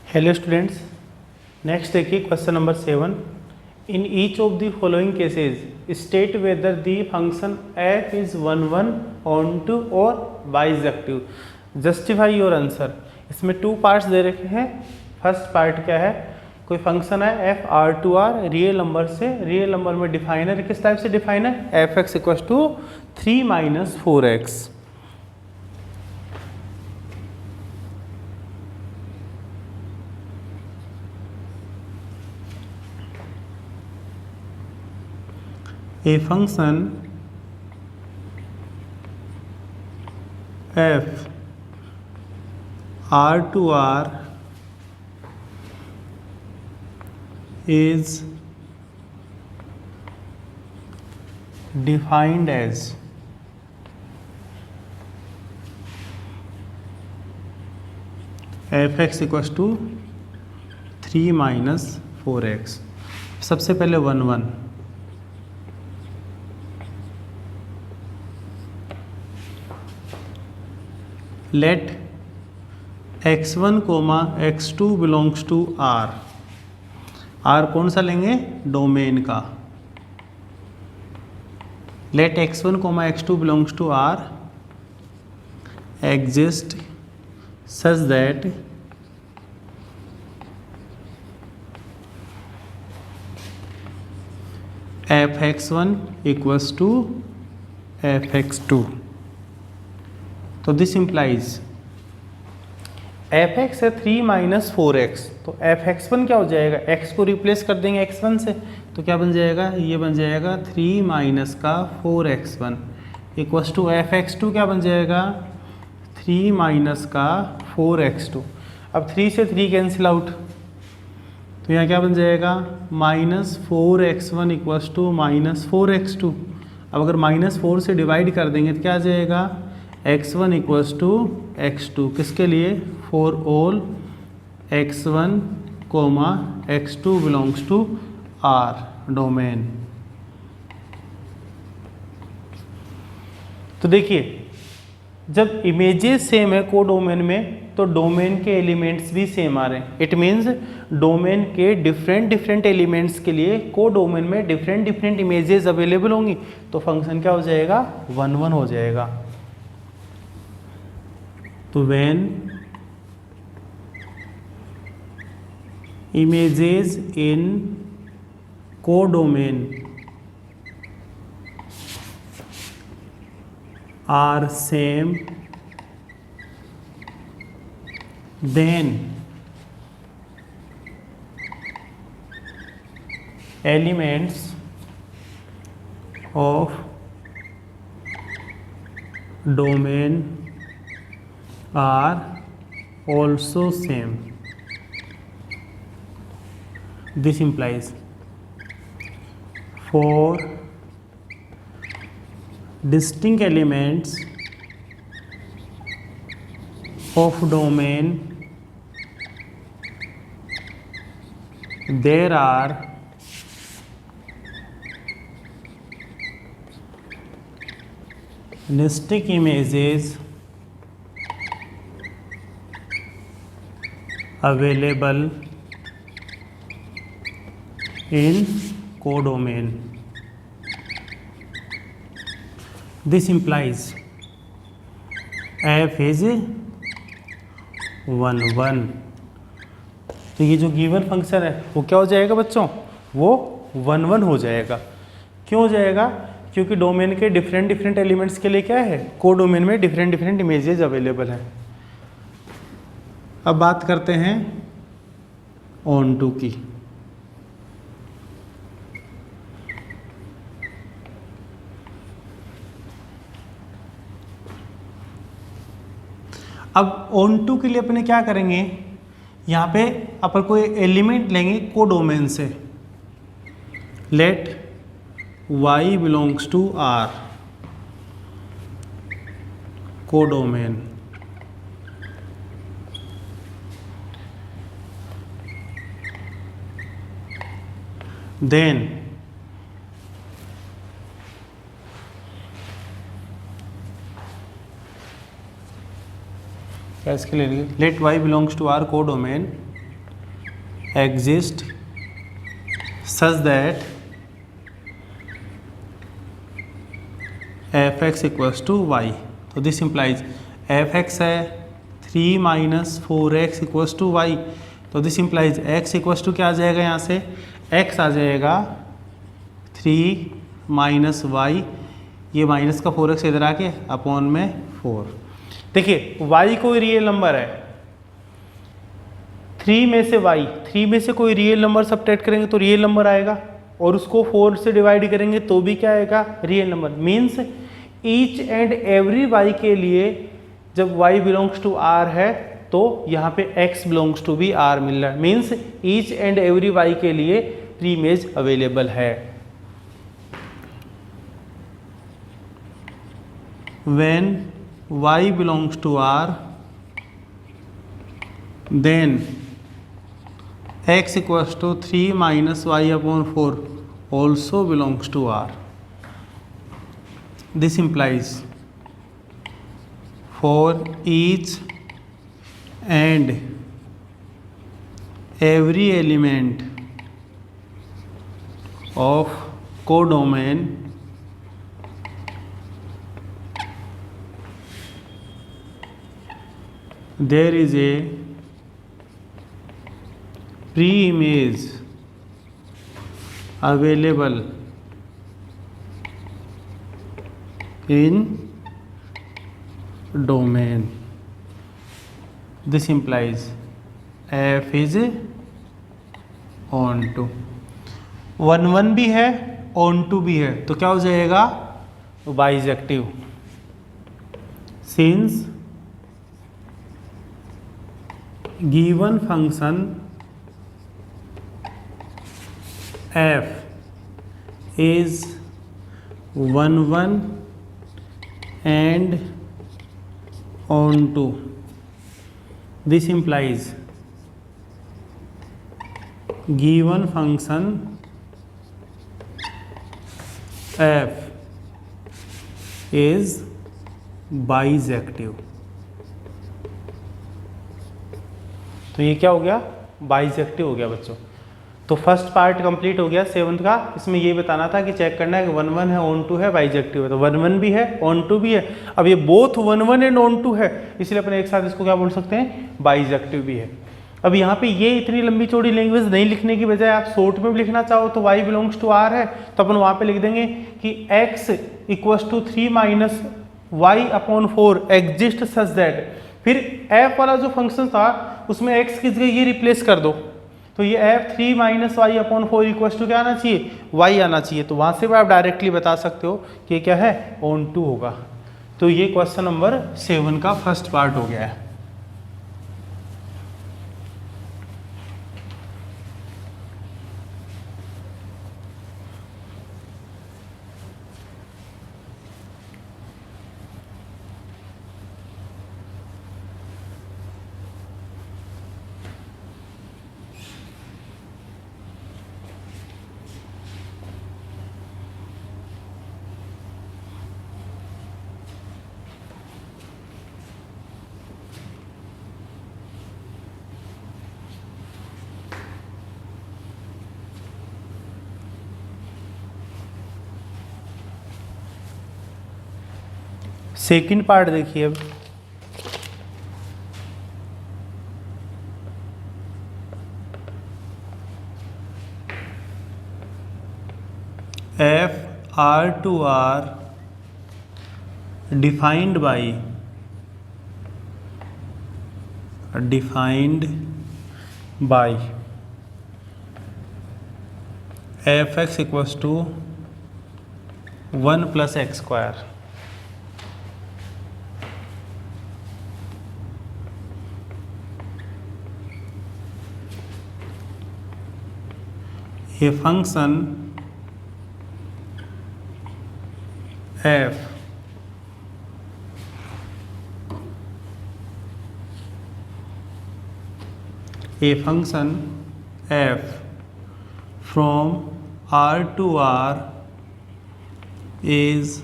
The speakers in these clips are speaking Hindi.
हेलो स्टूडेंट्स, नेक्स्ट देखिए question number 7। In each of the following cases state whether the function f is 1 onto और बाइजेक्टिव, जस्टिफाई योर आंसर। इसमें 2 पार्ट्स दे रखे हैं। फर्स्ट पार्ट क्या है, कोई फंक्शन है f R to R real number से, रियल नंबर में डिफाइनर किस टाइप से डिफाइन है, f x equal to 3 - 4x। A function f r to r is defined as f(x) equals to 3 - 4x। सबसे पहले 1 let x1, x2 belongs to R। R कौन सा लेंगे, डोमेन का। Let x1, x2 belongs to R exist such that f(x1) equals to f(x2)। तो दिस इम्प्लाइज एफ एक्स है 3 - 4x, तो f(x1) क्या हो जाएगा, x को रिप्लेस कर देंगे x1 से, तो क्या बन जाएगा, ये बन जाएगा 3 - 4x1 इक्वल्स टू f(x2) क्या बन जाएगा, 3 - 4x2। अब 3 से 3 कैंसिल आउट, तो यहाँ क्या बन जाएगा, -4x1 इक्वल्स टू -4x2। अब अगर -4 से डिवाइड कर देंगे तो क्या आ जाएगा, x1 इक्वल्स टू x2, किसके लिए, for all x1, x2 belongs to R domain. तो देखिए, जब इमेजेस सेम है को डोमेन में, तो डोमेन के एलिमेंट्स भी सेम आ रहे हैं। इट मीन्स डोमेन के डिफरेंट एलिमेंट्स के लिए को डोमेन में डिफरेंट इमेजेस अवेलेबल होंगी, तो फंक्शन क्या हो जाएगा, 1 हो जाएगा। तो when images in codomain are same, then elements of domain are also same। This implies for distinct elements of domain there are distinct images available in codomain। This implies f is 1 तो ये जो गिवन फंक्शन है वो क्या हो जाएगा बच्चों, वो 1 हो जाएगा। क्यों हो जाएगा, क्योंकि डोमेन के डिफरेंट एलिमेंट्स के लिए क्या है, कोडोमेन में डिफरेंट इमेजेस अवेलेबल है। अब बात करते हैं ऑन टू की। अब ऑन टू के लिए अपने क्या करेंगे, यहाँ पे अपन कोई एलिमेंट लेंगे कोडोमेन से। Let y belongs to R codomain. Then क्या इसके लिए, let y belongs to R codomain exist such that fx equals to y। तो दिस implies fx है 3 minus 4x equals to y, तो this implies x equals to क्या आ जाएगा, यहाँ से x आ जाएगा 3 माइनस वाई, ये माइनस का 4x इधर आके अपॉन में 4। देखिए y कोई रियल नंबर है, 3 में से y, 3 में से कोई रियल नंबर सब्ट्रैक्ट करेंगे तो रियल नंबर आएगा, और उसको 4 से डिवाइड करेंगे तो भी क्या आएगा, real number. Means each and every y के लिए जब y बिलोंग्स टू r है तो यहाँ पे x बिलोंग्स टू भी r मिल रहा है। Means each and every y के लिए प्री इमेज अवेलेबल है। When y belongs to r, then x equals to 3 minus y upon 4 also belongs to r. This implies for each and every element of codomain there is a pre-image available in domain. This implies f is on to 1 1 भी है, on to भी है, तो क्या हो जाएगा, bijective. Since given function f is 1 1 and onto, this implies given function f is bisective। तो ये क्या हो गया, बाइजेक्टिव हो गया बच्चों। तो फर्स्ट पार्ट कंप्लीट हो गया 7th का। इसमें ये बताना था कि चेक करना है कि 1 1 है, ऑन टू है, बाइजेक्टिव है। तो 1 1 भी है, ऑन टू भी है। अब ये बोथ 1 1 एंड ऑन टू है, इसलिए अपन एक साथ इसको क्या बोल सकते हैं, बाइजेक्टिव भी है। अब यहाँ पे ये इतनी लंबी चौड़ी लैंग्वेज नहीं लिखने की बजाय आप शॉर्ट में भी लिखना चाहो तो y बिलोंग्स टू r है, तो अपन वहाँ पे लिख देंगे कि x equals to 3 minus y upon 4 exist such that, फिर f वाला जो फंक्शन था उसमें x की जगह ये रिप्लेस कर दो, तो ये f 3 minus y upon 4 equals to क्या आना चाहिए, y आना चाहिए। तो वहाँ से भी आप डायरेक्टली बता सकते हो कि ये क्या है, ऑन टू होगा। तो ये क्वेश्चन नंबर 7 का फर्स्ट पार्ट हो गया है। सेकंड पार्ट देखिए अब, f R to R defined by f x equals to 1 + x square. A function f from R to R is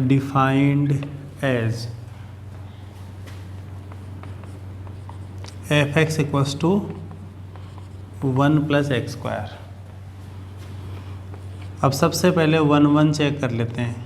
defined as f x equals to 1 + x²। अब सबसे पहले 1 1 चेक कर लेते हैं।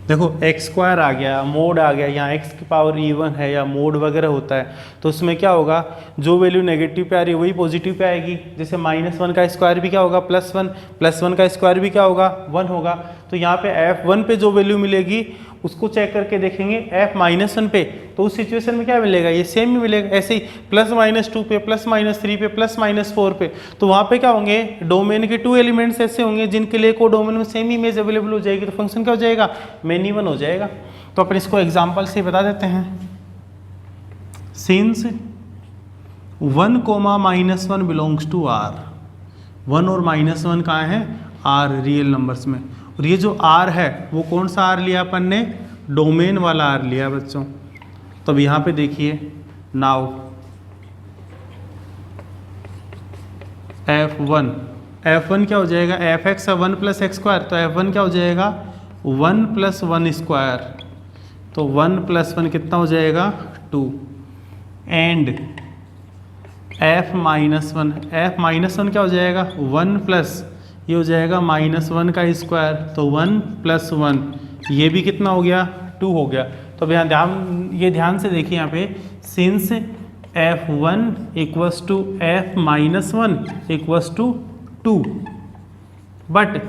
देखो x² आ गया, मोड आ गया, यहाँ x की पावर इवन है या मोड वगैरह होता है, तो उसमें क्या होगा, जो वैल्यू नेगेटिव पे आ रही है वही पॉजिटिव पे आएगी। जैसे -1 का स्क्वायर भी क्या होगा, +1, +1 का स्क्वायर भी क्या होगा, 1 होगा। तो यहाँ पे f1 पे जो वैल्यू मिलेगी उसको चेक करके देखेंगे f-1 पे, तो उस सिचुएशन में क्या मिलेगा, ये सेम ही मिलेगा। ऐसे ही +-2 पे, +-3 पे, +-4 पे, तो वहाँ पे क्या होंगे, डोमेन के 2 एलिमेंट्स ऐसे होंगे जिनके लिए को डोमेन में सेम इमेज अवेलेबल हो जाएगी, तो फंक्शन क्या हो जाएगा, मेन इवन हो जाएगा। तो अपन इसको एग्जाम्पल से बता देते हैं। सिंस 1, -1 बिलोंग्स टू R, 1 और -1 कहाँ है, R रियल नंबर्स में, और ये जो R है वो कौन सा R लिया अपन ने, डोमेन वाला R लिया बच्चों। तो अब यहाँ पे देखिए, नाउ F1 क्या हो जाएगा, f(x) 1 + x², तो f1 क्या हो जाएगा, 1 + 1², तो 1 + 1 कितना हो जाएगा, 2। एंड f-1 क्या हो जाएगा, 1 प्लस ये हो जाएगा -1 का स्क्वायर, तो 1 + 1 ये भी कितना हो गया, 2 हो गया। तो अब यहाँ ध्यान से देखिए, यहाँ पे since f1 = f-1 = 2 but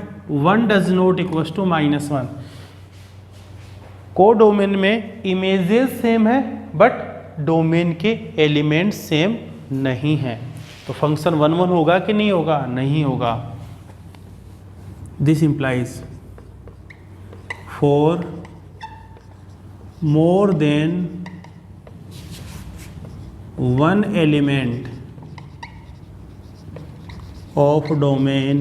1 does not equals to -1। को डोमेन में इमेजेस सेम है बट डोमेन के एलिमेंट्स सेम नहीं है, तो फंक्शन 1 1 होगा कि नहीं होगा, नहीं होगा। This implies for more than one element of domain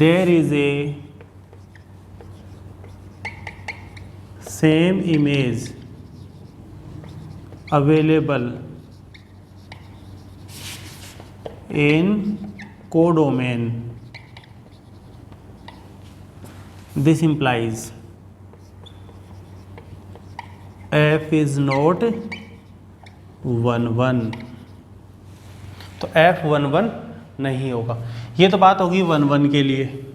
there is a same image available in codomain. This implies f is not 1 1, तो f 1 1 नहीं होगा। ये तो बात होगी 1 1 के लिए।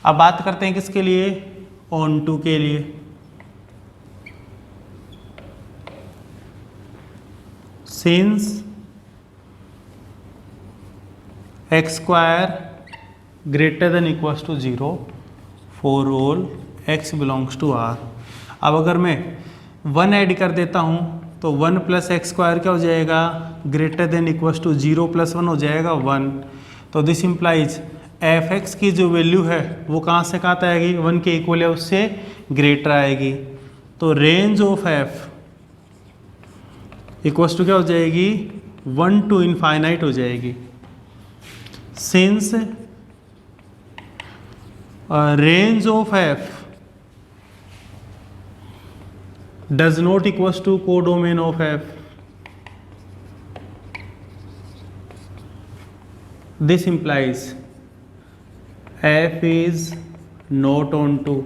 अब बात करते हैं किसके लिए, ऑन टू के लिए। Since x² > 0 for all x belongs to R। अब अगर मैं 1 ऐड कर देता हूँ तो 1 + x² क्या हो जाएगा, > 0 + 1 हो जाएगा 1। तो दिस इम्प्लाइज f(x) की जो वैल्यू है वो कहाँ से कहाँ तक आएगी, 1 के इक्वल है उससे ग्रेटर आएगी। तो range of f equals to क्या हो जाएगी, 1 to ∞ हो जाएगी। Since range of f does not equals to codomain of f, this implies f is not onto।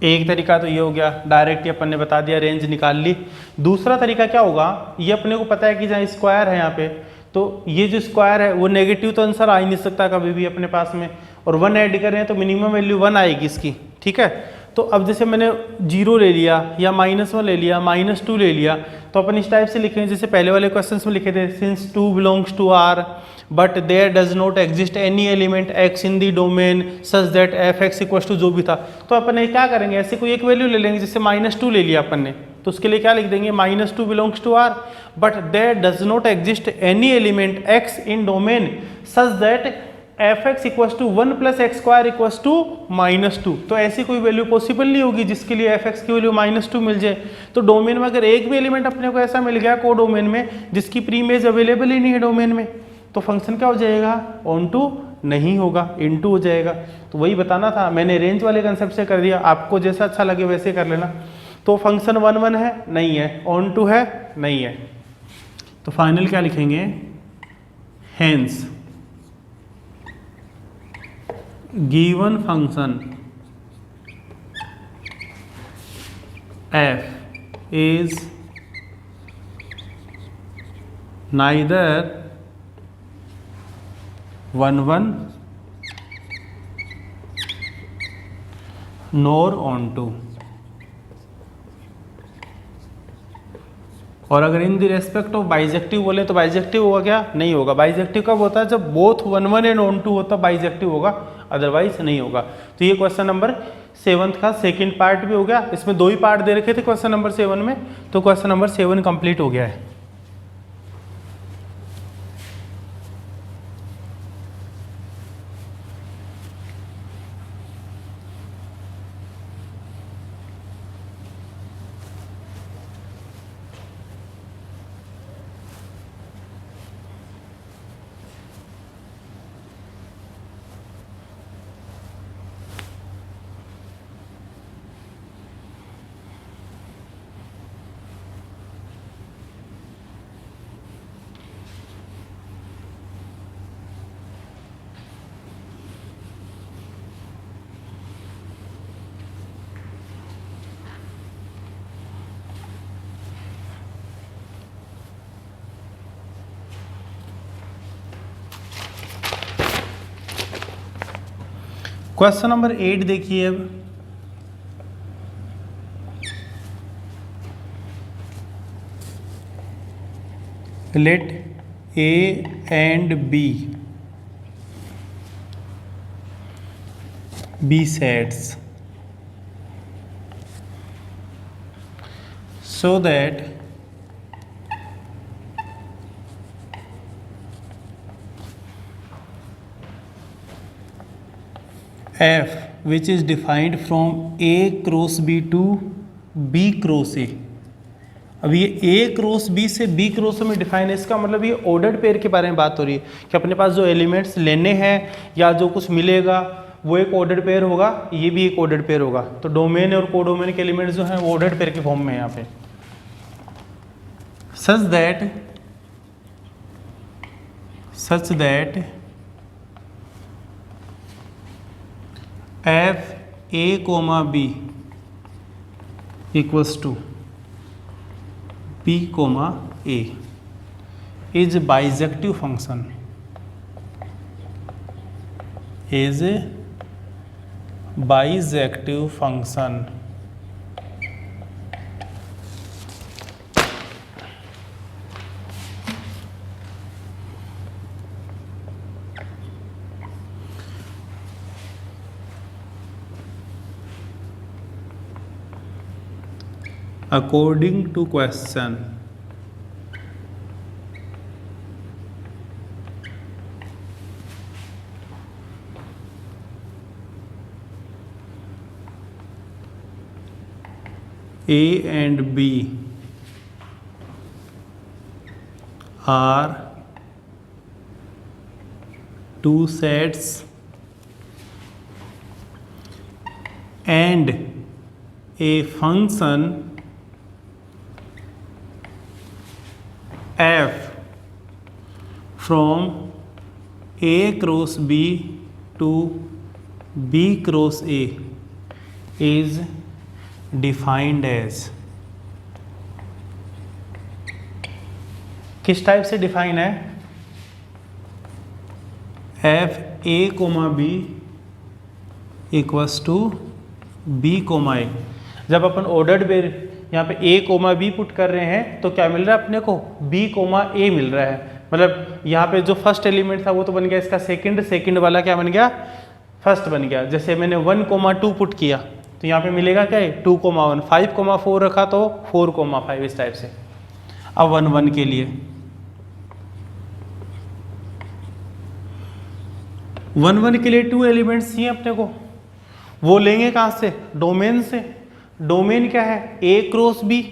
एक तरीका तो ये हो गया, डायरेक्ट ही अपन ने बता दिया, रेंज निकाल ली। दूसरा तरीका क्या होगा, ये अपने को पता है कि जहाँ स्क्वायर है यहाँ पे, तो ये जो स्क्वायर है वो नेगेटिव तो आंसर आ ही नहीं सकता कभी भी अपने पास में, और 1 ऐड कर रहे हैं तो मिनिमम वैल्यू 1 आएगी इसकी, ठीक है। तो अब जैसे मैंने 0 ले लिया या -1 ले लिया, -2 ले लिया, तो अपन इस टाइप से लिखेंगे जैसे पहले वाले क्वेश्चन में लिखे थे, since 2 belongs to R but there does not exist any element x in the domain such that f(x) = जो भी था। तो अपन ये क्या करेंगे, ऐसे कोई एक वैल्यू ले लेंगे, जैसे -2 ले लिया अपन ने, तो उसके लिए क्या लिख देंगे, -2 belongs to R but there does not exist any element x in domain such that f(x) = 1 + x² = -2। तो ऐसी कोई वैल्यू पॉसिबल नहीं होगी जिसके लिए f(x) की वैल्यू -2 मिल जाए। तो डोमेन में अगर एक भी एलिमेंट अपने को ऐसा मिल गया को डोमेन में जिसकी प्री इमेज अवेलेबल ही नहीं है डोमेन में, तो फंक्शन क्या हो जाएगा, ऑन टू नहीं होगा, इनटू हो जाएगा। तो वही बताना था, मैंने रेंज वाले कंसेप्ट से कर दिया, आपको जैसा अच्छा लगे वैसे कर लेना। तो फंक्शन 1 1 है, नहीं है, ऑन टू है, नहीं है। तो फाइनल क्या लिखेंगे, hence given function f is neither 1 1 nor onto, और अगर in the respect of bijective बोले तो बाइजेक्टिव होगा क्या? नहीं होगा। बाइजेक्टिव कब होता है? जब बोथ 1 1 एंड ऑन टू होता बाइजेक्टिव होगा, अदरवाइज नहीं होगा। तो ये क्वेश्चन नंबर 7 का सेकंड पार्ट भी हो गया। इसमें 2 ही पार्ट दे रखे थे क्वेश्चन नंबर 7 में, तो क्वेश्चन नंबर 7 कंप्लीट हो गया है। क्वेश्चन नंबर 8 देखिए अब। Let A and B be sets so that F which is defined from A cross B to B cross A। अब ये A क्रॉस B से B क्रॉस में डिफाइन है, इसका मतलब ये ऑर्डर्ड पेयर के बारे में बात हो रही है कि अपने पास जो एलिमेंट्स लेने हैं या जो कुछ मिलेगा वो एक ऑर्डर्ड पेयर होगा, ये भी एक ऑर्डर्ड पेयर होगा। तो डोमेन और कोडोमेन के एलिमेंट्स जो हैं वो ऑर्डर्ड पेयर के फॉर्म में यहाँ पे। Such that F A, B equals to B, A is bisective function, is a bisective function according to question A and B are two sets and a function F from A cross B to B cross A is defined as। किस टाइप से डिफाइन है? F A, B equals to B, A। जब अपन ऑर्डर्ड पेयर यहाँ पे A, B पुट कर रहे हैं तो क्या मिल रहा है अपने को? B, A मिल रहा है। मतलब यहाँ पे जो फर्स्ट एलिमेंट था वो तो बन गया इसका सेकंड वाला क्या बन गया? फर्स्ट बन गया। जैसे मैंने 1, 2 पुट किया तो यहाँ पे मिलेगा क्या है? 2, 1। 5, 4 रखा तो 4, 5 इस टाइप से। अब 1, 1 के लिए 1, 1 के लिए 2 एलिमेंट्स चाहिए अपने को, वो लेंगे कहाँ से? डोमेन से। डोमेन क्या है? A क्रॉस B,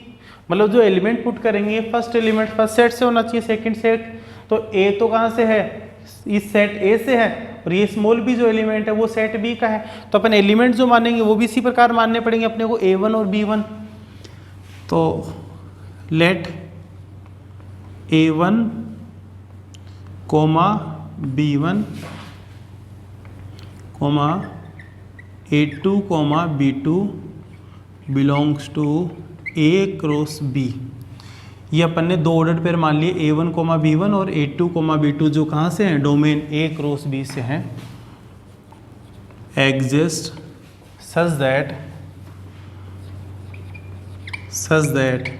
मतलब जो एलिमेंट पुट करेंगे फर्स्ट एलिमेंट फर्स्ट सेट से होना चाहिए, सेकंड सेट तो A तो कहाँ से है? इस सेट A से है, और ये स्मॉल b जो एलिमेंट है वो सेट B का है। तो अपन एलिमेंट जो मानेंगे वो भी इसी प्रकार मानने पड़ेंगे अपने को, A1 और B1। तो let A1, B1, comma A2 comma B2 belongs to A cross B। ये अपन ने दो ऑर्डर पेयर मान लिए A1 कोमा B1 और A2 कोमा B2 जो कहाँ से हैं, डोमेन A क्रॉस B से हैं। एग्जिस्ट सच दैट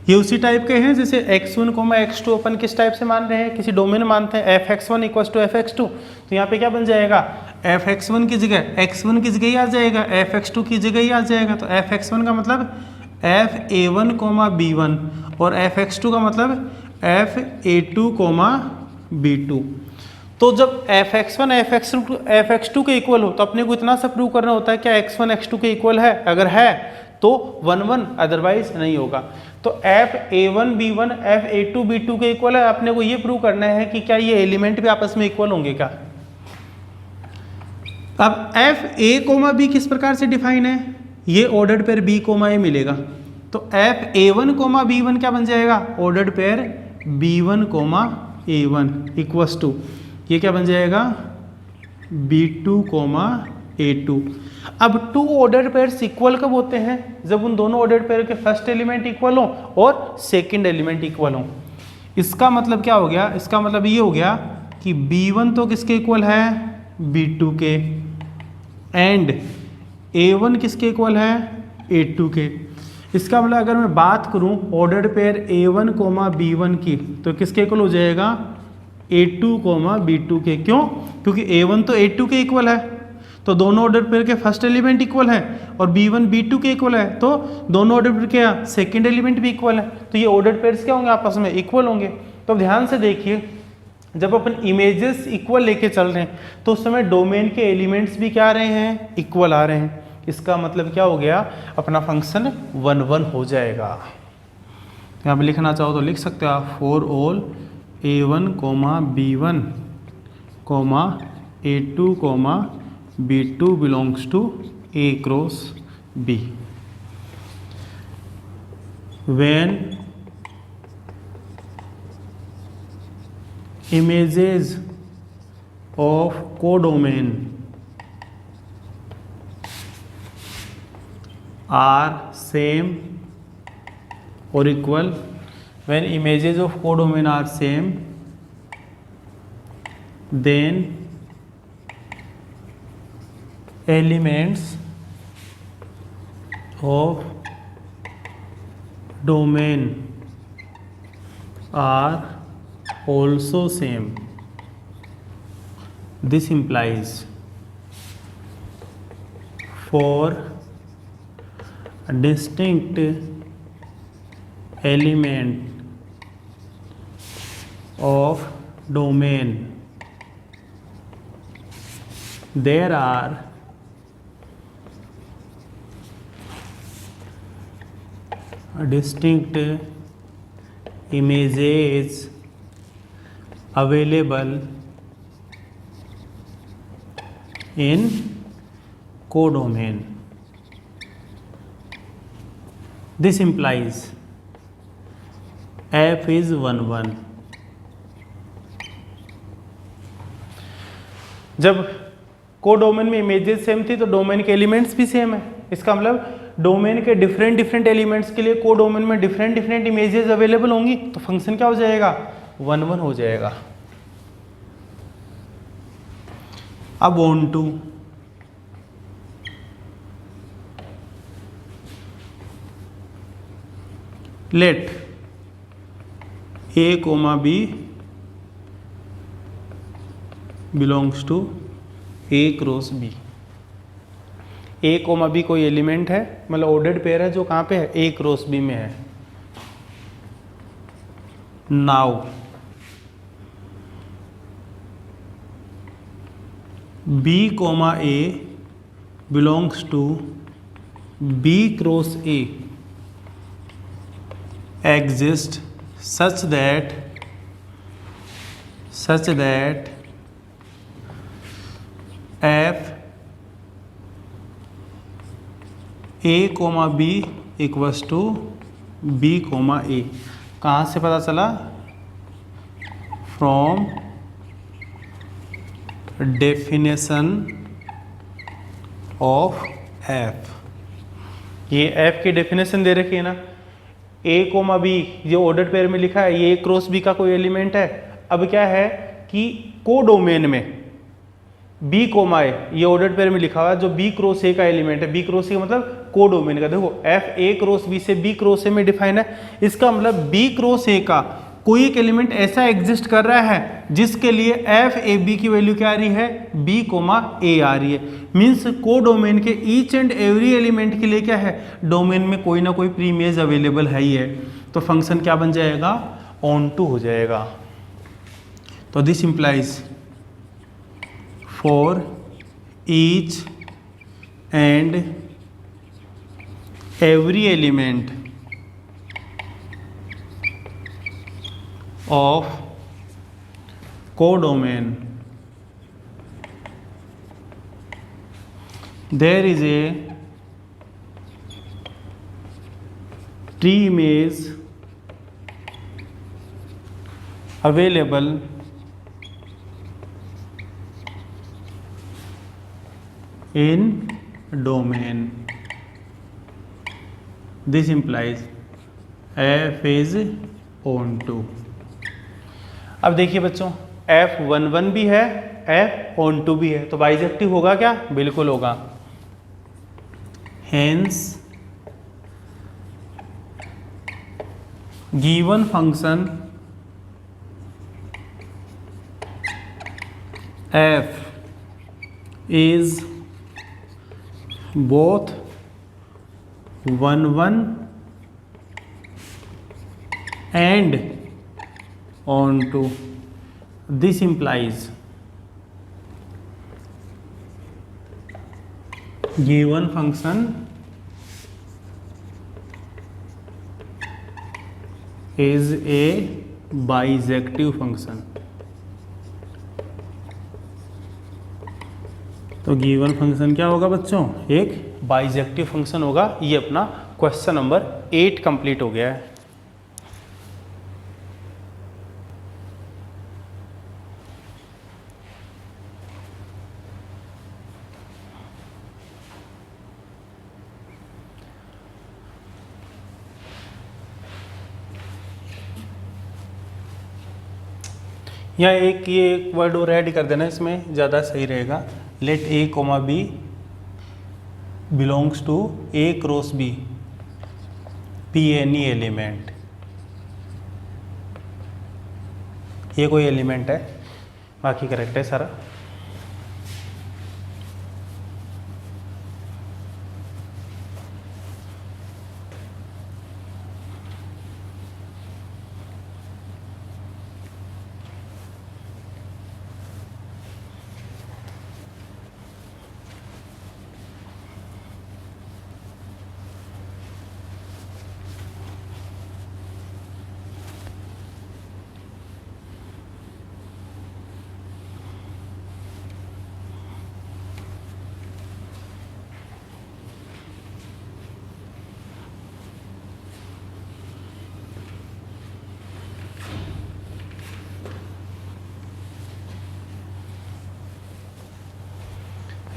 ये उसी टाइप के हैं जैसे x1 कोमा x2 अपन किस टाइप से मान रहे हैं, किसी डोमेन मानते हैं fx1 इक्वल टू fx2। तो यहाँ पे क्या बन जाएगा, fx1 की जगह x1 की जगह ही आ जाएगा, fx2 की जगह ही आ जाएगा। तो fx1 का मतलब fa1 कोमा b1 और fx2 का मतलब fa2 कोमा b2। तो जब fx1 fx2 के इक्वल हो तो अपने को इतना सा प्रूव करना होता है क्या x1 x2 के इक्वल है, अगर है तो 1 1, अदरवाइज नहीं होगा। तो fa1 b1 fa2 b2 के इक्वल है, अपने को ये प्रूव करना है कि क्या ये एलिमेंट भी आपस में इक्वल होंगे क्या। अब fa कोमा b किस प्रकार से डिफाइन है, ये ordered pair b comma a मिलेगा। तो fa1 कोमा b1 क्या बन जाएगा, ordered pair b1 comma a1 equals to ये क्या बन जाएगा, b2 कोमा a2। अब टू ऑर्डर्ड पेयर्स इक्वल कब होते हैं, जब उन दोनों ऑर्डर्ड पेयर के फर्स्ट एलिमेंट इक्वल हो और सेकंड एलिमेंट इक्वल हो। इसका मतलब क्या हो गया, इसका मतलब ये हो गया कि b1 तो किसके इक्वल है, b2 के, एंड a1 किसके इक्वल है, a2 के। इसका मतलब अगर मैं बात करूं ordered pair a1 comma b1 की तो किसके इक्वल हो जाएगा, a2 कोमा b2 के। क्यों, क्योंकि a1 तो a2 के इक्वल है, तो दोनों ऑर्डर पेयर के फर्स्ट एलिमेंट इक्वल है, और b1 b2 के इक्वल है, तो दोनों ऑर्डर पेयर के सेकंड एलिमेंट भी इक्वल है। तो ये ऑर्डर पेयर्स क्या होंगे, आपस में इक्वल होंगे। तो ध्यान से देखिए, जब अपन इमेजेस इक्वल लेके चल रहे हैं तो उस समय डोमेन के एलिमेंट्स भी क्या आ रहे हैं, इक्वल आ रहे हैं। इसका मतलब क्या हो गया, अपना फंक्शन 1 1 हो जाएगा। यहाँ पे लिखना चाहो तो लिख सकते हो आप, for all a1 comma b1 comma a2 comma b2 belongs to a cross b, when images of codomain are same or equal, when images of codomain are same, then elements of domain are also same. This implies for distinct element of domain there are distinct images available in codomain. This implies f is 1 1। जब कोडोमेन में इमेजेस सेम थी तो डोमेन के एलिमेंट्स भी सेम है। इसका मतलब डोमेन के डिफरेंट एलिमेंट्स के लिए कोडोमेन में डिफरेंट इमेजेस अवेलेबल होंगी, तो फंक्शन क्या हो जाएगा, 1 1 हो जाएगा। अब on to let a comma b belongs to a cross b। a comma b कोई एलिमेंट है, मतलब ऑर्डर्ड पेयर है जो कहाँ पे है, a क्रॉस b में है। Now b comma a belongs to b cross a exist such that f a comma b equals to b comma a। कहाँ से पता चला, फ्रॉम डेफिनेशन ऑफ एफ। ये एफ की डेफिनेशन दे रखी है ना, ए कोमा बी, जो ऑर्डर पेयर में लिखा है, ये क्रॉस बी का कोई एलिमेंट है। अब क्या है कि कोडोमेन में बी कोमा ए, ये ऑर्डर पेयर में लिखा हुआ है, जो बी क्रॉस ए का एलिमेंट है। बी क्रॉस ए का मतलब कोडोमेन का। देखो एफ ए क्रॉस बी से बी क्रॉस ए में डिफाइन है। इसका मतलब बी क्रॉस ए का कोई एक एलिमेंट ऐसा एग्जिस्ट कर रहा है जिसके लिए एफ ए बी की वैल्यू क्या आ रही है, बी कोमा ए आ रही है। मीन्स कोडोमेन के ईच एंड एवरी एलिमेंट के लिए क्या है, डोमेन में कोई ना कोई प्री इमेज अवेलेबल है ही है। तो फंक्शन क्या बन जाएगा, ऑन टू हो जाएगा। तो this implies for each and every element of codomain there is a pre-image available in domain. This implies f is on to। अब देखिए बच्चों, f11 भी है, f on to भी है, तो बाइजेक्टिव होगा क्या, बिल्कुल होगा। Hence given function f is both 1 1 and on to। This implies given function is a bijective function। तो गिवन फंक्शन क्या होगा बच्चों, एक बाइजेक्टिव फंक्शन होगा। ये अपना क्वेश्चन नंबर 8 कंप्लीट हो गया है। यहाँ एक वर्ड और ऐड कर देना, इसमें ज़्यादा सही रहेगा। Let A comma B belongs to A cross B be any element. ये कोई एलिमेंट है, बाकी करेक्ट है सारा।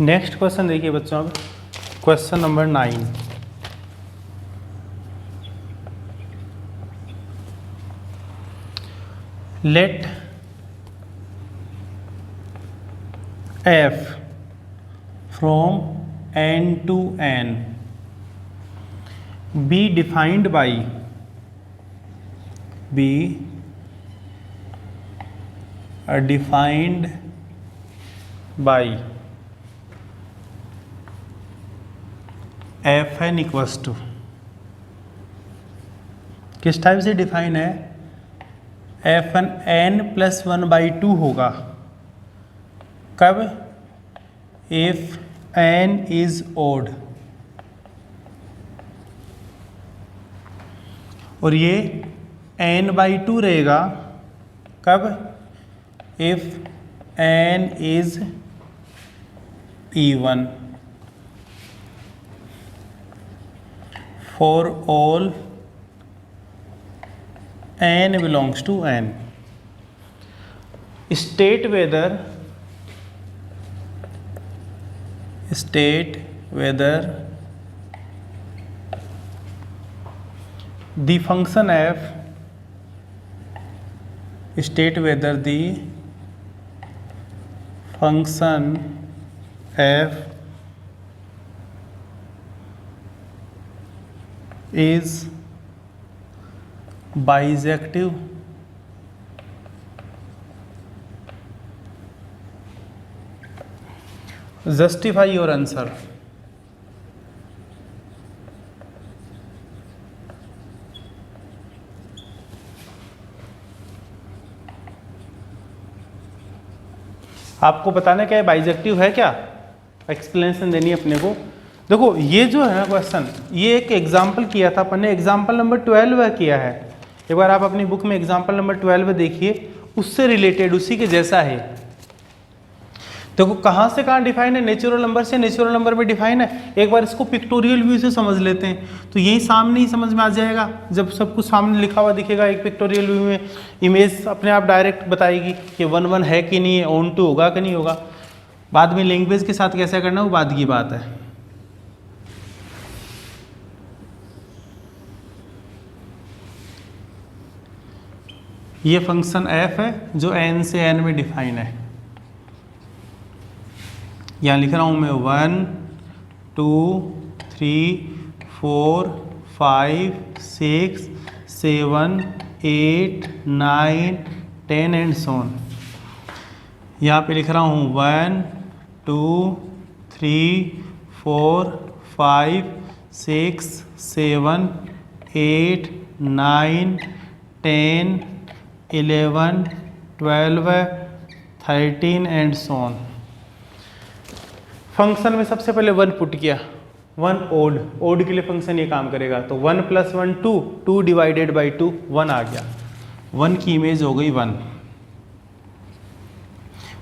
नेक्स्ट क्वेश्चन देखिए बच्चों, अब question number 9। Let f from n to n be defined by F N equals to, किस टाइप से डिफाइन है, एफ एन एन प्लस 1/2 होगा। कब, इफ एन इज ओड, और ये n/2 रहेगा कब, if n is even for all n belongs to n। State whether state whether the function f state whether the function f is bisective justify your answer। आपको बताना क्या है, बाइजेक्टिव है क्या, एक्सप्लेनेशन देनी है अपने को। देखो ये जो है क्वेश्चन, ये एक एग्जाम्पल किया था अपन ने, एग्जाम्पल नंबर 12 किया है। एक बार आप अपनी बुक में एग्जाम्पल नंबर 12 देखिए, उससे रिलेटेड उसी के जैसा है। देखो कहाँ से कहाँ डिफाइन है, नेचुरल नंबर से नेचुरल नंबर में डिफाइन है। एक बार इसको पिक्टोरियल व्यू से समझ लेते हैं, तो यही सामने ही समझ में आ जाएगा। जब सब कुछ सामने लिखा हुआ दिखेगा एक पिक्टोरियल व्यू में, इमेज अपने आप डायरेक्ट बताएगी कि 1 1 है कि नहीं है, ऑन टू होगा कि नहीं होगा। बाद में लैंग्वेज के साथ कैसे करना है वो बाद की बात है। ये फंक्शन f है जो n से n में डिफाइन है। यहाँ लिख रहा हूँ मैं 1 2 3 4 5 6 7 8 9 10 एंड सो ऑन। यहाँ पे लिख रहा हूँ 1 2 3 4 5 6 7 8 9 10 11 12 13 एंड सो ऑन। फंक्शन में सबसे पहले 1 पुट किया, 1 ओड के लिए फंक्शन ये काम करेगा। तो 1 + 1 2, 2 डिवाइडेड बाई 2 1 आ गया, 1 की इमेज हो गई 1।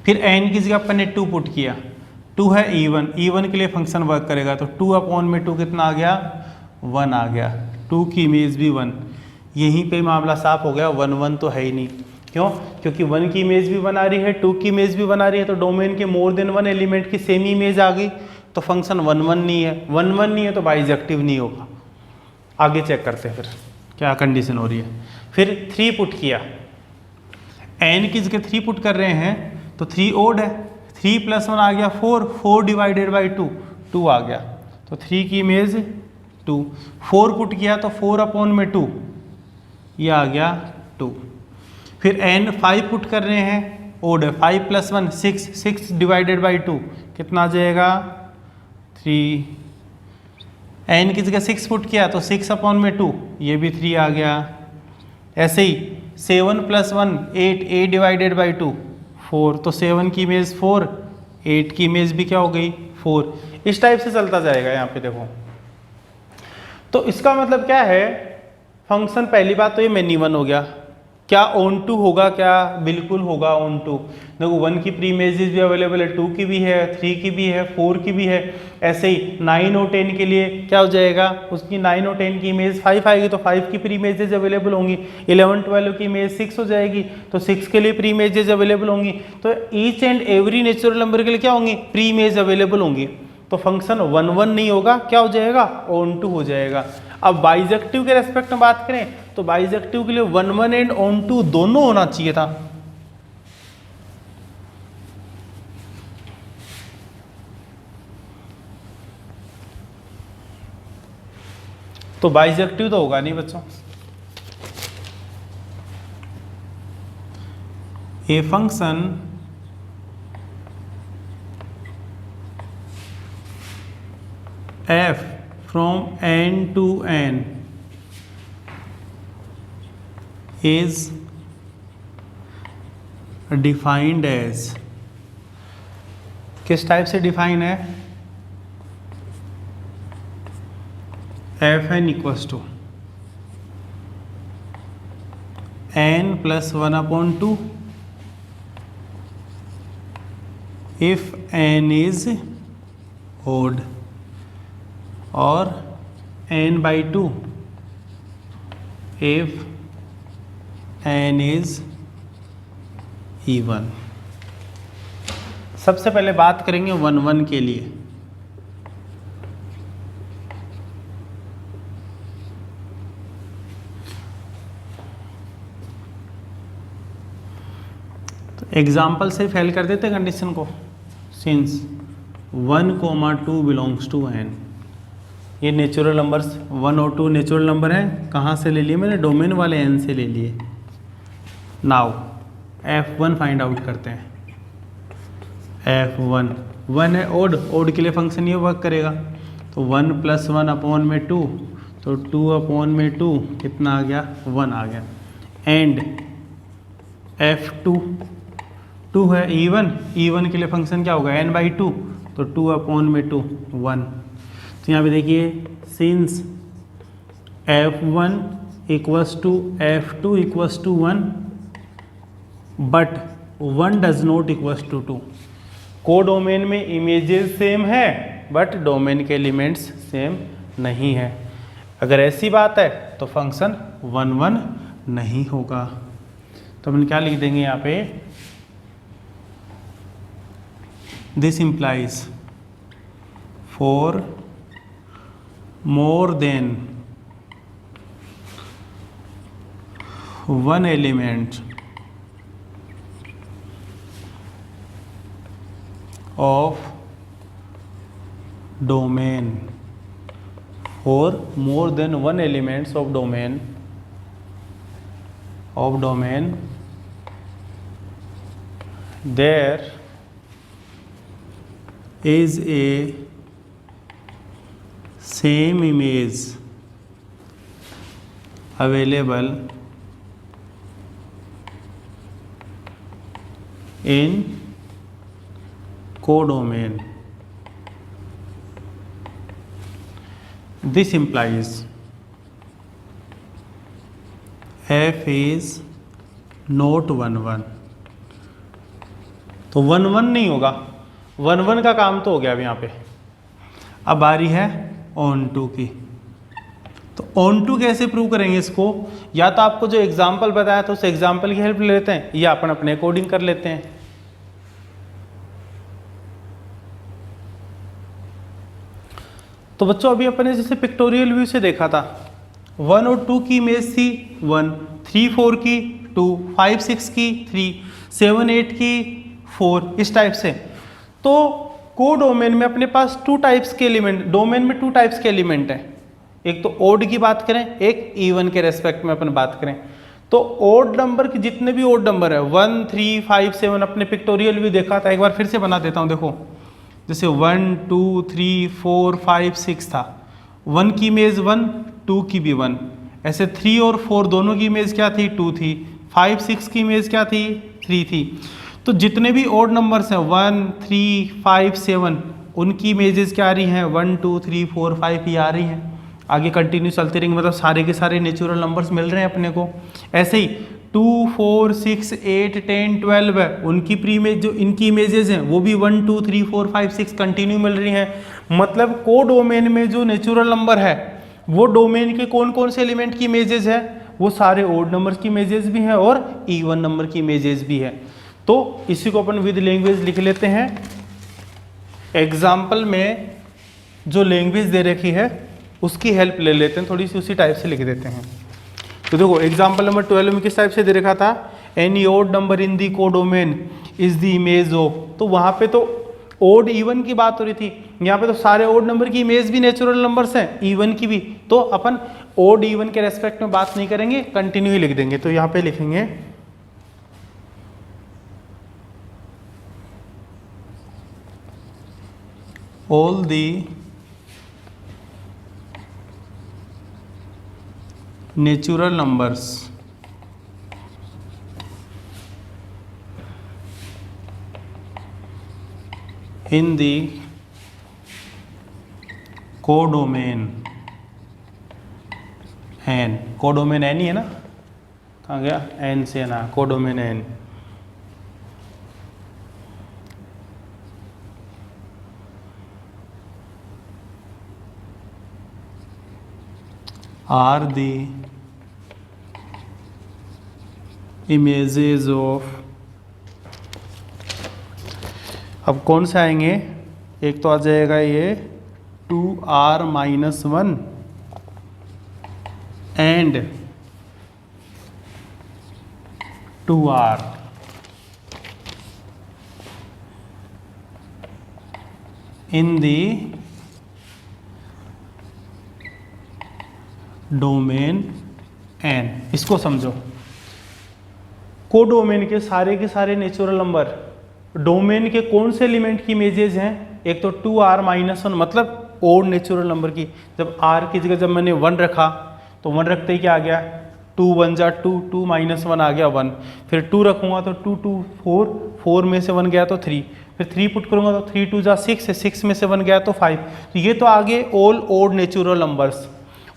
फिर n की जगह अपन ने 2 पुट किया, 2 है E1 के लिए फंक्शन वर्क करेगा। तो 2/2 कितना आ गया, 1 आ गया, 2 की इमेज भी 1। यहीं पे मामला साफ हो गया, 1 1 तो है ही नहीं। क्यों? क्योंकि 1 की इमेज भी बना रही है, 2 की इमेज भी बना रही है, तो डोमेन के मोर देन 1 एलिमेंट की सेम इमेज आ गई। तो फंक्शन 1 1 नहीं है, 1 1 नहीं है तो बाइजेक्टिव नहीं होगा। आगे चेक करते हैं फिर क्या कंडीशन हो रही है। फिर 3 पुट किया, n की जगह 3 पुट कर रहे हैं तो 3 ओड है, 3 + 1 आ गया 4, 4 डिवाइडेड बाई 2 2 आ गया। तो 3 की इमेज 2, 4 पुट किया तो 4/2 ये आ गया 2। फिर n 5 पुट कर रहे हैं, ओड है, 5 + 1 6, 6 डिवाइडेड बाई 2 कितना आ जाएगा 3। n की जगह 6 पुट किया तो 6/2 ये भी 3 आ गया। ऐसे ही 7 + 1 8, 8 डिवाइडेड बाई 2 4, तो 7 की इमेज 4, 8 की इमेज भी क्या हो गई 4। इस टाइप से चलता जाएगा। यहाँ पे देखो, तो इसका मतलब क्या है, फंक्शन पहली बात तो ये मैनी 1 हो गया। क्या ऑन टू होगा, क्या बिल्कुल होगा ऑन टू। देखो 1 की प्री इमेजेस भी अवेलेबल है, 2 की भी है, 3 की भी है, 4 की भी है। ऐसे ही 9 और 10 के लिए क्या हो जाएगा, उसकी 9 और 10 की इमेज 5 आएगी, तो 5 की प्री इमेजेस अवेलेबल होंगी। 11 12 की इमेज 6 हो जाएगी, तो 6 के लिए प्री इमेजेस अवेलेबल होंगी। तो each and every natural number के लिए क्या होंगी, प्री इमेज अवेलेबल होंगी। तो फंक्शन 1 1 नहीं होगा, क्या हो जाएगा ऑन टू हो जाएगा। अब बाइजेक्टिव के रेस्पेक्ट में बात करें तो बाइजेक्टिव के लिए 1 1 एंड ऑन टू दोनों होना चाहिए था। तो बाइजेक्टिव तो होगा नहीं बच्चों। A function f from n to n is defined as, किस टाइप से डिफाइन है, fn = n + 1/2 if n is odd और n/2 if n is even। सबसे पहले बात करेंगे 1 1 के लिए। तो एग्जाम्पल से फेल कर देते कंडीशन को। सिंस 1,2 बिलोंग्स टू n, ये नेचुरल नंबर्स 1 और 2 नेचुरल नंबर हैं। कहाँ से ले लिए मैंने? डोमेन वाले n से ले लिए। नाउ f1 फाइंड आउट करते हैं। f1 1 है, ओड के लिए फंक्शन ये वर्क करेगा। तो 1 + 1 अपॉन में 2, तो 2 अपॉन में 2 कितना आ गया? 1 आ गया। एंड f2 2 है, E1 के लिए फंक्शन क्या होगा? n/2, तो 2 अपॉन में 2 1। तो यहाँ पे देखिए since f1 = f2 = 1 but 1 does not equals to 2। को डोमेन में इमेजेस सेम है बट डोमेन के एलिमेंट्स सेम नहीं है। अगर ऐसी बात है तो फंक्शन 1 1 नहीं होगा। तो अपन क्या लिख देंगे यहाँ पे? This implies for more than 1 element of domain, for more than 1 elements of domain there is a same image available in codomain. This implies f is not 1 1। तो 1 1 नहीं होगा, 1 1 का काम तो हो गया अब यहाँ पे। अब बारी है ऑन टू की। तो ऑन टू कैसे प्रूव करेंगे इसको? या तो आपको जो एग्जाम्पल बताया था उस एग्जाम्पल की हेल्प ले लेते हैं, या अपन अपने अकॉर्डिंग कर लेते हैं। तो बच्चों अभी अपने जैसे पिक्टोरियल व्यू से देखा था, 1 और 2 की इमेज थी 1, 3 4 की 2, 5 6 की 3, 7 8 की 4, इस टाइप से। तो को डोमेन में अपने पास 2 टाइप्स के एलिमेंट, डोमेन में 2 टाइप्स के एलिमेंट हैं। एक तो ओड की बात करें, एक इवन के रेस्पेक्ट में अपन बात करें। तो ओड नंबर की जितने भी ओड नंबर है 1 3 5 7 अपने पिक्टोरियल व्यू देखा था, एक बार फिर से बना देता हूँ। देखो जैसे 1 2 3 4 5 6 था, 1 की इमेज 1, 2 की भी 1, ऐसे 3 और 4 दोनों की इमेज क्या थी? 2 थी। 5 6 की इमेज क्या थी? 3 थी। तो जितने भी ओड नंबर्स हैं 1 3 5 7 उनकी इमेजेस क्या आ रही हैं? 1 2 3 4 5 ये आ रही हैं। आगे कंटिन्यू चलते रहेंगे, मतलब सारे के सारे नेचुरल नंबर्स मिल रहे हैं अपने को। ऐसे ही 2 4 6 8 10 12 है, उनकी प्री इमेज जो इनकी इमेजेस हैं वो भी 1 2 3 4 5 6 कंटिन्यू मिल रही हैं। मतलब को डोमेन में जो नेचुरल नंबर है वो डोमेन के कौन कौन से एलिमेंट की इमेजेस है? वो सारे ओड नंबर्स की इमेजेस भी हैं और इवन नंबर की इमेजेस भी है। तो इसी को अपन विद लैंग्वेज लिख लेते हैं। एग्जाम्पल में जो लैंग्वेज दे रखी है उसकी हेल्प ले लेते हैं, थोड़ी सी उसी टाइप से लिख देते हैं। तो देखो एग्जाम्पल नंबर 12 में किस टाइप से दे रखा था? Any odd number in the codomain is the image of. तो वहां पे तो ओड इवन की बात हो रही थी, यहाँ पे तो सारे ओड नंबर की इमेज भी नेचुरल नंबर्स हैं, इवन की भी। तो अपन ओड इवन के रेस्पेक्ट में बात नहीं करेंगे, कंटिन्यू ही लिख देंगे। तो यहाँ पे लिखेंगे all the natural numbers in the codomain N. Codomain N ही है ना, कहाँ गया? एन से ना, codomain N are the images of. अब कौन से आएंगे? एक तो आ जाएगा ये 2r-1 and 2r। In the domain N. इसको समझो, कोडोमेन के सारे नेचुरल नंबर डोमेन के कौन से एलिमेंट की इमेजेस हैं? एक तो 2r-1 मतलब ओड नेचुरल नंबर की। जब r की जगह जब मैंने 1 रखा तो 1 रखते ही क्या आ गया? 2 1 जा 2, 2 - 1 आ गया 1। फिर 2 रखूँगा तो 2 2 4, 4 में से 1 गया तो 3। फिर 3 पुट करूँगा तो 3 2 जा 6, 6 में से 1 गया तो 5। तो ये तो आगे ऑल ओड नेचुरल नंबर्स,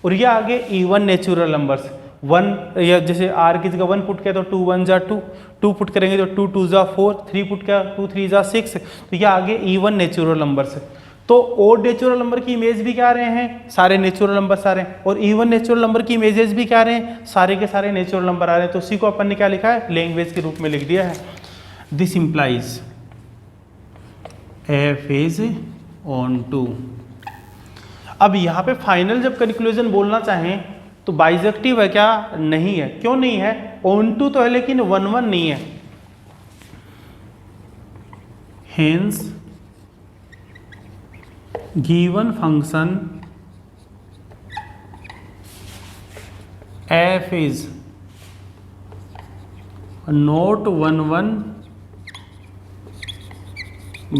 और ये आगे इवन नेचुरल नंबर्स। 1 या जैसे r की जगह 1 पुट किया तो 2 1 जा 2, 2 पुट करेंगे तो 2 2 जा 4, 3 पुट किया 2 3 जा 6। तो ये आगे इवन नेचुरल नंबर्स है। तो ओड नेचुरल नंबर की इमेज भी क्या आ रहे हैं? सारे नेचुरल नंबर्स आ रहे हैं। और इवन नेचुरल नंबर की इमेजेस भी क्या आ रहे हैं? सारे के सारे नेचुरल नंबर आ रहे हैं। तो उसी को अपन ने क्या लिखा है? लैंग्वेज के रूप में लिख दिया है। This implies f is onto. अब यहाँ पे फाइनल जब कंक्लूजन बोलना चाहें तो बाइजेक्टिव है क्या? नहीं है। क्यों नहीं है? ऑन टू तो है लेकिन 1 1 नहीं है। Hence given function f is not 1 1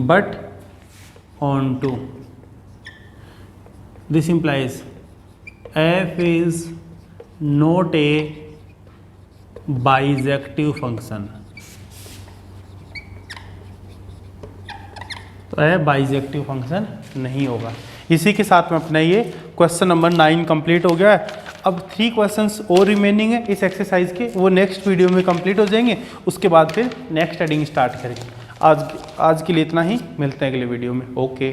but on 2. This implies f is not a bijective function. तो यह बाइजेक्टिव फंक्शन नहीं होगा। इसी के साथ में अपना ये क्वेश्चन नंबर 9 कंप्लीट हो गया है। अब 3 क्वेश्चंस और रिमेनिंग है इस एक्सरसाइज के, वो नेक्स्ट वीडियो में कंप्लीट हो जाएंगे। उसके बाद फिर नेक्स्ट हेडिंग स्टार्ट करेंगे। आज के लिए इतना ही, मिलते हैं अगले वीडियो में। ओके।